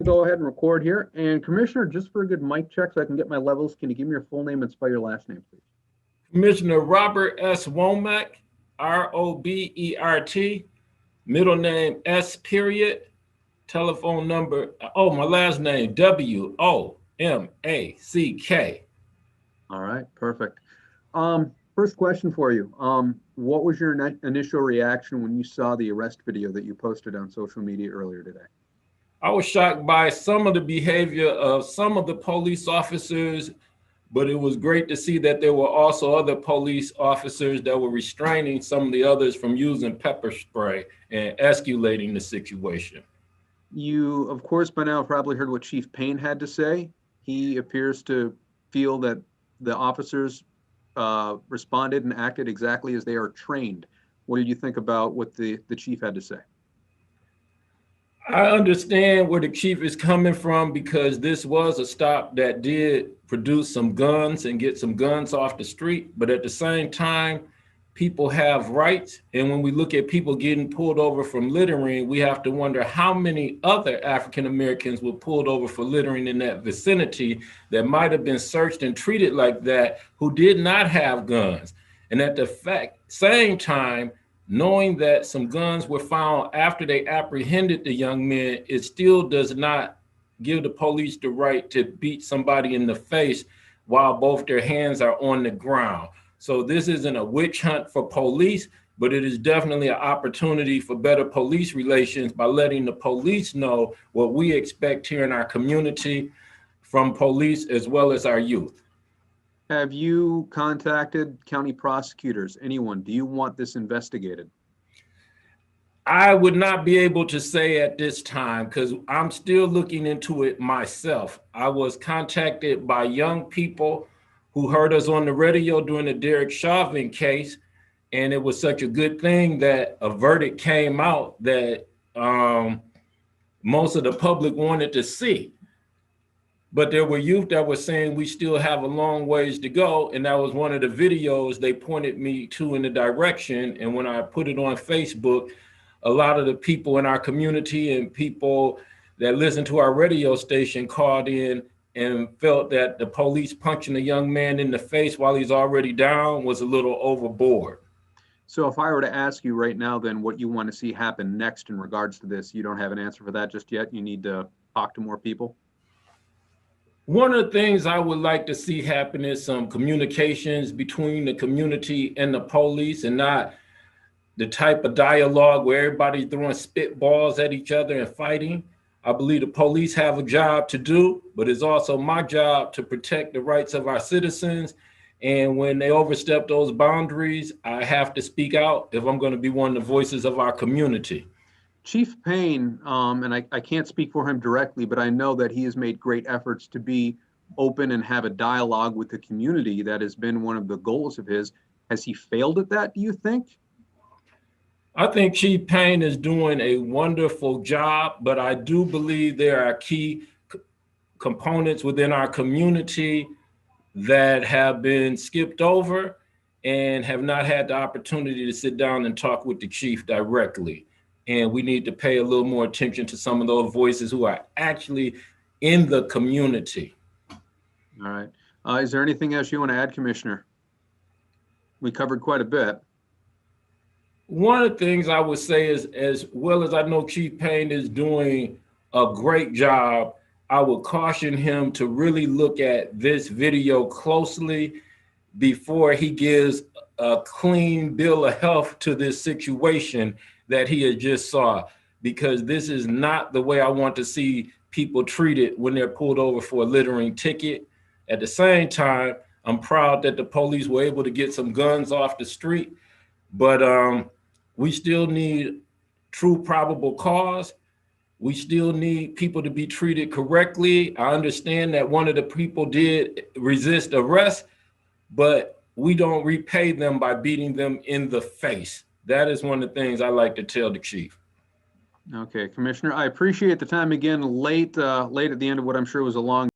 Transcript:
Go ahead and record here. And Commissioner, just for a good mic check so I can get my levels, can you give me your full name and spell your last name, please? Commissioner Robert S. Womack, Robert, middle name S. period, telephone number, my last name, Womack. All right, perfect. First question for you. What was your initial reaction when you saw the arrest video that you posted on social media earlier today? I was shocked by some of the behavior of some of the police officers, but it was great to see that there were also other police officers that were restraining some of the others from using pepper spray and escalating the situation. You, of course, by now have probably heard what Chief Payne had to say. He appears to feel that the officers responded and acted exactly as they are trained. What did you think about what the chief had to say? I understand where the chief is coming from because this was a stop that did produce some guns and get some guns off the street. But at the same time, people have rights. And when we look at people getting pulled over from littering, we have to wonder how many other African Americans were pulled over for littering in that vicinity that might have been searched and treated like that who did not have guns. And at the same time, knowing that some guns were found after they apprehended the young men, it still does not give the police the right to beat somebody in the face while both their hands are on the ground. So this isn't a witch hunt for police, but it is definitely an opportunity for better police relations by letting the police know what we expect here in our community from police as well as our youth. Have you contacted county prosecutors? Anyone? Do you want this investigated? I would not be able to say at this time because I'm still looking into it myself. I was contacted by young people who heard us on the radio during the Derek Chauvin case, and it was such a good thing that a verdict came out that most of the public wanted to see. But there were youth that were saying we still have a long ways to go. And that was one of the videos they pointed me to in the direction. And when I put it on Facebook, a lot of the people in our community and people that listen to our radio station called in and felt that the police punching a young man in the face while he's already down was a little overboard. So if I were to ask you right now, then what you want to see happen next in regards to this, you don't have an answer for that just yet. You need to talk to more people. One of the things I would like to see happen is some communications between the community and the police, and not the type of dialogue where everybody's throwing spitballs at each other and fighting. I believe the police have a job to do, but it's also my job to protect the rights of our citizens. And when they overstep those boundaries, I have to speak out if I'm going to be one of the voices of our community. Chief Payne, and I can't speak for him directly, but I know that he has made great efforts to be open and have a dialogue with the community. That has been one of the goals of his. Has he failed at that, do you think? I think Chief Payne is doing a wonderful job, but I do believe there are key components within our community that have been skipped over and have not had the opportunity to sit down and talk with the chief directly. And we need to pay a little more attention to some of those voices who are actually in the community. All right. Is there anything else you want to add, Commissioner? We covered quite a bit. One of the things I would say is, as well as I know Chief Payne is doing a great job, I would caution him to really look at this video closely before he gives a clean bill of health to this situation that he had just saw, because this is not the way I want to see people treated when they're pulled over for a littering ticket. At the same time, I'm proud that the police were able to get some guns off the street, but we still need true probable cause. We still need people to be treated correctly. I understand that one of the people did resist arrest, but we don't repay them by beating them in the face. That is one of the things I like to tell the chief. Okay, Commissioner, I appreciate the time again, late at the end of what I'm sure was a long